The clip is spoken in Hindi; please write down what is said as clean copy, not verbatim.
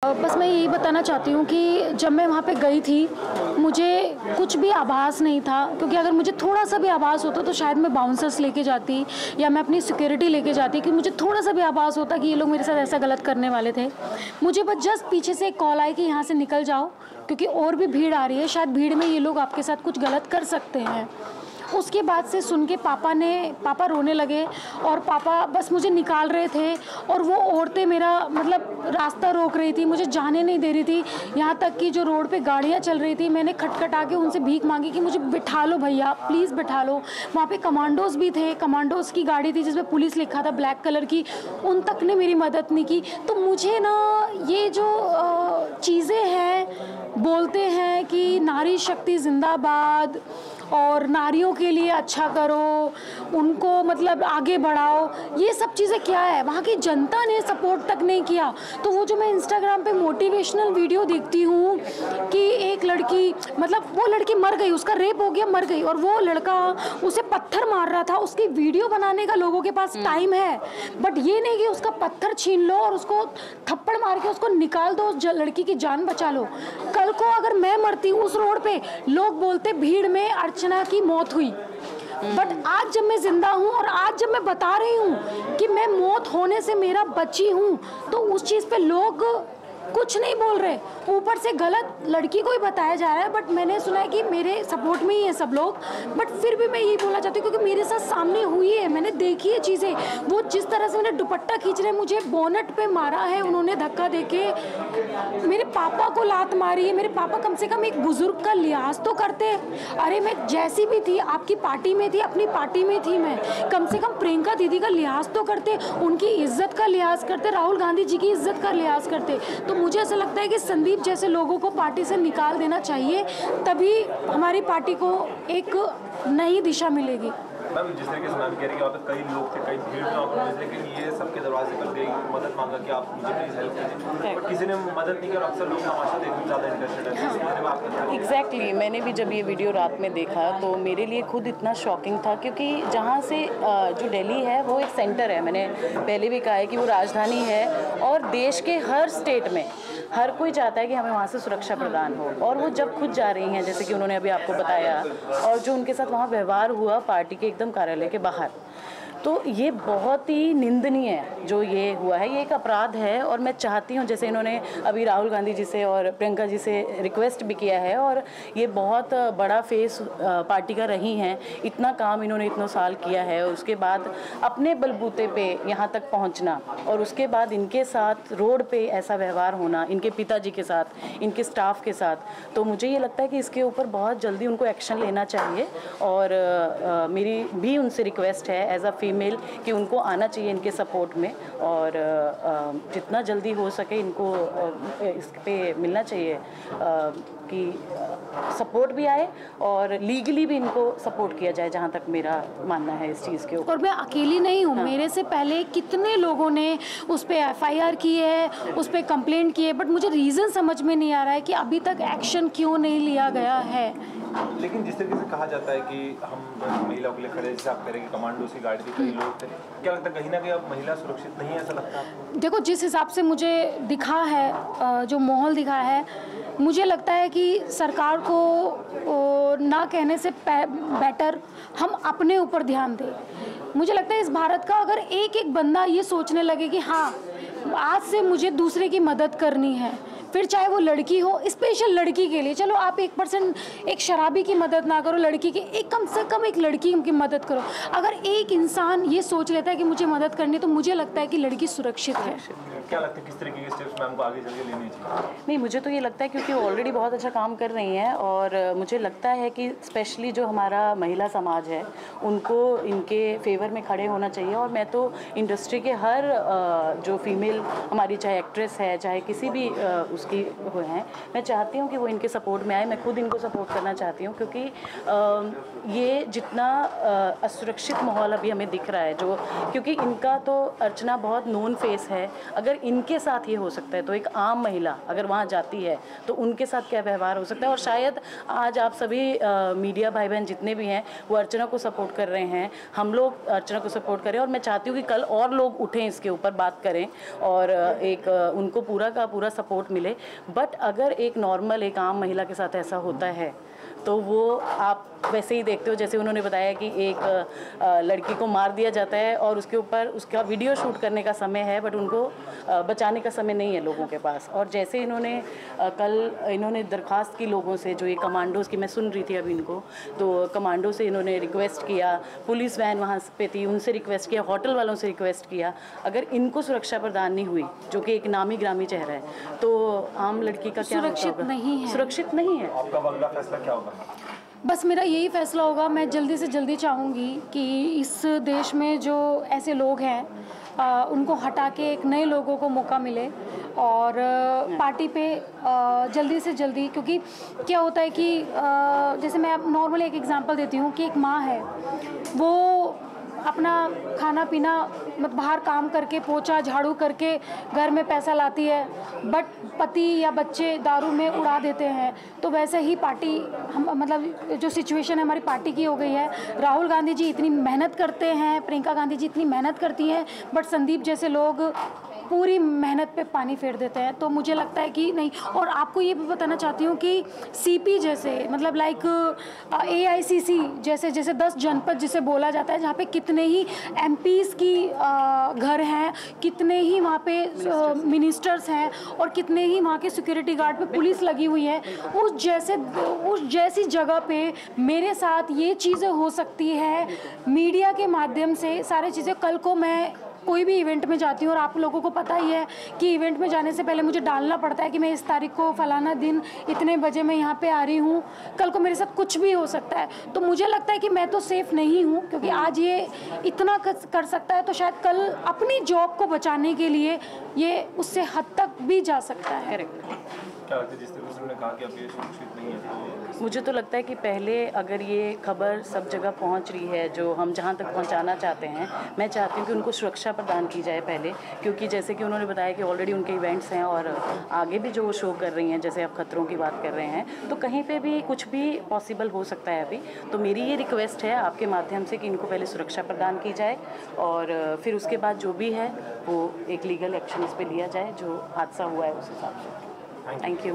बस मैं यही बताना चाहती हूँ कि जब मैं वहाँ पे गई थी मुझे कुछ भी आभास नहीं था, क्योंकि अगर मुझे थोड़ा सा भी आभास होता तो शायद मैं बाउंसर्स लेके जाती या मैं अपनी सिक्योरिटी लेके जाती, कि मुझे थोड़ा सा भी आभास होता कि ये लोग मेरे साथ ऐसा गलत करने वाले थे। मुझे बस जस्ट पीछे से एक कॉल आई कि यहाँ से निकल जाओ, क्योंकि और भी भीड़ आ रही है, शायद भीड़ में ये लोग आपके साथ कुछ गलत कर सकते हैं। उसके बाद से सुन के पापा रोने लगे और पापा बस मुझे निकाल रहे थे, और वो औरतें मेरा मतलब रास्ता रोक रही थी, मुझे जाने नहीं दे रही थी। यहाँ तक कि जो रोड पे गाड़ियाँ चल रही थी, मैंने खटखटा के उनसे भीख मांगी कि मुझे बिठा लो भैया, प्लीज़ बिठा लो। वहाँ पे कमांडोज भी थे, कमांडोज की गाड़ी थी जिसमें पुलिस लिखा था ब्लैक कलर की, उन तक ने मेरी मदद नहीं की। तो मुझे ना ये जो चीज़ें हैं, बोलते हैं कि नारी शक्ति जिंदाबाद और नारियों के लिए अच्छा करो, उनको मतलब आगे बढ़ाओ, ये सब चीज़ें क्या है, वहाँ की जनता ने सपोर्ट तक नहीं किया। तो वो जो मैं इंस्टाग्राम पे मोटिवेशनल वीडियो देखती हूँ कि एक लड़की मतलब वो लड़की मर गई, उसका रेप हो गया, मर गई, और वो लड़का उसे पत्थर मार रहा था, उसकी वीडियो बनाने का लोगों के पास टाइम है, बट ये नहीं कि उसका पत्थर छीन लो और उसको थप्पड़ मार के उसको निकाल दो, उस लड़की की जान बचा लो। कल को अगर मैं मरती उस रोड पे, लोग बोलते भीड़ में अर्चना की मौत हुई, बट आज जब मैं जिंदा हूँ और आज जब मैं बता रही हूँ कि मैं मौत होने से मेरा बची हूँ, तो उस चीज़ पे लोग कुछ नहीं बोल रहे। ऊपर से गलत लड़की को ही बताया जा रहा है, बट मैंने सुना है कि मेरे सपोर्ट में ही है सब लोग, बट फिर भी मैं यही बोलना चाहती हूँ क्योंकि मेरे साथ सामने हुई है, मैंने देखी है चीज़ें। वो जिस तरह से मेरा दुपट्टा खींच रहे, मुझे बोनट पे मारा है उन्होंने धक्का देके, मेरे पापा को लात मारी है। मेरे पापा कम से कम एक बुजुर्ग का लिहाज तो करते। अरे मैं जैसी भी थी, आपकी पार्टी में थी, अपनी पार्टी में थी, मैं कम से कम प्रियंका दीदी का लिहाज तो करते, उनकी इज्जत का लिहाज करते, राहुल गांधी जी की इज्जत का लिहाज करते। तो मुझे ऐसा लगता है कि संदीप जैसे लोगों को पार्टी से निकाल देना चाहिए, तभी हमारी पार्टी को एक नई दिशा मिलेगी। मैम, जिस तरीके से मैम कह रही है, वहाँ पे कई लोग थे, कई भीड़ में आप लोग, लेकिन ये सबके दरवाजे पर गई, मदद मांगा कि आप मुझे प्लीज़ हेल्प कीजिए, बट किसी ने मदद नहीं की और अक्सर लोग तमाशा देखने ज़्यादा इंटरेस्टेड है। इस बारे में आपका एग्जैक्टली मैंने भी जब ये वीडियो रात में देखा तो मेरे लिए खुद इतना शॉकिंग था, क्योंकि जहाँ से जो दिल्ली है वो एक सेंटर है, मैंने पहले भी कहा है कि वो राजधानी है, और देश के हर स्टेट में हर कोई चाहता है कि हमें वहाँ से सुरक्षा प्रदान हो। और वो जब खुद जा रही हैं, जैसे कि उन्होंने अभी आपको बताया, और जो उनके साथ वहाँ व्यवहार हुआ पार्टी के एकदम कार्यालय के बाहर, तो ये बहुत ही निंदनीय है जो ये हुआ है, ये एक अपराध है। और मैं चाहती हूँ, जैसे इन्होंने अभी राहुल गांधी जी से और प्रियंका जी से रिक्वेस्ट भी किया है, और ये बहुत बड़ा फेस पार्टी का रही हैं, इतना काम इन्होंने इतने साल किया है, उसके बाद अपने बलबूते पे यहाँ तक पहुँचना, और उसके बाद इनके साथ रोड पे ऐसा व्यवहार होना, इनके पिताजी के साथ, इनके स्टाफ के साथ, तो मुझे ये लगता है कि इसके ऊपर बहुत जल्दी उनको एक्शन लेना चाहिए। और मेरी भी उनसे रिक्वेस्ट है एज अ फीमेल कि उनको आना चाहिए इनके सपोर्ट में, और जितना जल्दी हो सके इनको इस पे मिलना चाहिए कि सपोर्ट भी आए और लीगली भी इनको सपोर्ट किया जाए, जहाँ तक मेरा मानना है इस चीज़ के ऊपर। और मैं अकेली नहीं हूँ, मेरे से पहले कितने लोगों ने उस पर FIR की है, उस पर कंप्लेंट की है, बट मुझे रीज़न समझ में नहीं आ रहा है कि अभी तक एक्शन क्यों नहीं लिया गया है। लेकिन जिस तरीके से कहा जाता है कि हम महिलाओं के लिए खड़े, जैसे आप कह रहे हैं कि कमांडोज की गाड़ी थी, कई लोग थे, क्या लगता है कहीं ना कहीं अब महिला सुरक्षित नहीं है, ऐसा लगता है आपको? देखो, जिस हिसाब से मुझे दिखा है, जो माहौल दिखा है, मुझे लगता है कि सरकार को ना कहने से बेटर हम अपने ऊपर ध्यान दें। मुझे लगता है इस भारत का अगर एक एक बंदा ये सोचने लगे कि हाँ, आज से मुझे दूसरे की मदद करनी है, फिर चाहे वो लड़की हो, स्पेशल लड़की के लिए, चलो आप 1% एक शराबी की मदद ना करो, लड़की की एक कम से कम एक लड़की की मदद करो। अगर एक इंसान ये सोच लेता है कि मुझे मदद करनी, तो मुझे लगता है कि लड़की सुरक्षित है। क्या लगता है किस तरीके के स्टेप्स मैम को आगे चल के लेने चाहिए? नहीं, मुझे तो ये लगता है क्योंकि ऑलरेडी बहुत अच्छा काम कर रही हैं, और मुझे लगता है कि स्पेशली जो हमारा महिला समाज है उनको इनके फेवर में खड़े होना चाहिए। और मैं तो इंडस्ट्री के हर जो फीमेल हमारी, चाहे एक्ट्रेस है, चाहे किसी भी उसकी वो हैं। मैं चाहती हूँ कि वो इनके सपोर्ट में आए, मैं खुद इनको सपोर्ट करना चाहती हूँ, क्योंकि ये जितना असुरक्षित माहौल अभी हमें दिख रहा है जो, क्योंकि इनका तो अर्चना बहुत नोन फेस है, अगर इनके साथ ये हो सकता है तो एक आम महिला अगर वहाँ जाती है तो उनके साथ क्या व्यवहार हो सकता है। और शायद आज आप सभी मीडिया भाई बहन जितने भी हैं वो अर्चना को सपोर्ट कर रहे हैं, हम लोग अर्चना को सपोर्ट करें, और मैं चाहती हूँ कि कल और लोग उठें, इसके ऊपर बात करें और एक उनको पूरा का पूरा सपोर्ट मिले। बट अगर एक नॉर्मल एक आम महिला के साथ ऐसा होता है तो वो आप वैसे ही देखते हो, जैसे उन्होंने बताया कि एक लड़की को मार दिया जाता है और उसके ऊपर उसका वीडियो शूट करने का समय है, बट उनको बचाने का समय नहीं है लोगों के पास। और जैसे इन्होंने दरख्वास्त की लोगों से, जो ये कमांडोज़ की मैं सुन रही थी अभी इनको, तो कमांडो से इन्होंने रिक्वेस्ट किया, पुलिस वैन वहाँ पे थी उनसे रिक्वेस्ट किया, होटल वालों से रिक्वेस्ट किया, अगर इनको सुरक्षा प्रदान नहीं हुई, जो कि एक नामी ग्रामी चेहरा है, तो आम लड़की का क्या सुरक्षित नहीं है। सुरक्षित नहीं है। आपका अगला फैसला क्या होगा? बस मेरा यही फैसला होगा, मैं जल्दी से जल्दी चाहूँगी कि इस देश में जो ऐसे लोग हैं उनको हटा के एक नए लोगों को मौका मिले और पार्टी पे जल्दी से जल्दी, क्योंकि क्या होता है कि जैसे मैं नॉर्मली एक एग्जांपल देती हूँ कि एक माँ है, वो अपना खाना पीना मतलब बाहर काम करके पोछा झाड़ू करके घर में पैसा लाती है, बट पति या बच्चे दारू में उड़ा देते हैं। तो वैसे ही पार्टी हम मतलब जो सिचुएशन है हमारी पार्टी की हो गई है। राहुल गांधी जी इतनी मेहनत करते हैं, प्रियंका गांधी जी इतनी मेहनत करती हैं, बट संदीप जैसे लोग पूरी मेहनत पे पानी फेर देते हैं। तो मुझे लगता है कि नहीं। और आपको ये भी बताना चाहती हूँ कि सीपी जैसे मतलब लाइक AICC जैसे 10 जनपद जिसे बोला जाता है, जहाँ पे कितने ही MPs की घर हैं, कितने ही वहाँ पे मिनिस्टर्स हैं और कितने ही वहाँ के सिक्योरिटी गार्ड पे पुलिस लगी हुई है, उस जैसी जगह पे मेरे साथ ये चीज़ें हो सकती है मीडिया के माध्यम से। सारी चीज़ें कल को मैं कोई भी इवेंट में जाती हूँ और आप लोगों को पता ही है कि इवेंट में जाने से पहले मुझे डालना पड़ता है कि मैं इस तारीख को फलाना दिन इतने बजे मैं यहाँ पे आ रही हूँ, कल को मेरे साथ कुछ भी हो सकता है। तो मुझे लगता है कि मैं तो सेफ नहीं हूँ, क्योंकि आज ये इतना कर सकता है तो शायद कल अपनी जॉब को बचाने के लिए ये उससे हद तक भी जा सकता है। क्या लगता है जिस तरह से उन्होंने कहा कि अब ये सुरक्षित नहीं है? मुझे तो लगता है कि पहले अगर ये खबर सब जगह पहुंच रही है जो हम जहां तक पहुंचाना चाहते हैं, मैं चाहती हूं कि उनको सुरक्षा प्रदान की जाए पहले, क्योंकि जैसे कि उन्होंने बताया कि ऑलरेडी उनके इवेंट्स हैं और आगे भी जो वो शो कर रही हैं, जैसे आप खतरों की बात कर रहे हैं, तो कहीं पर भी कुछ भी पॉसिबल हो सकता है अभी। तो मेरी ये रिक्वेस्ट है आपके माध्यम से कि इनको पहले सुरक्षा प्रदान की जाए और फिर उसके बाद जो भी है वो एक लीगल एक्शन इस पर लिया जाए, जो हादसा हुआ है उस हिसाब से। Thank you.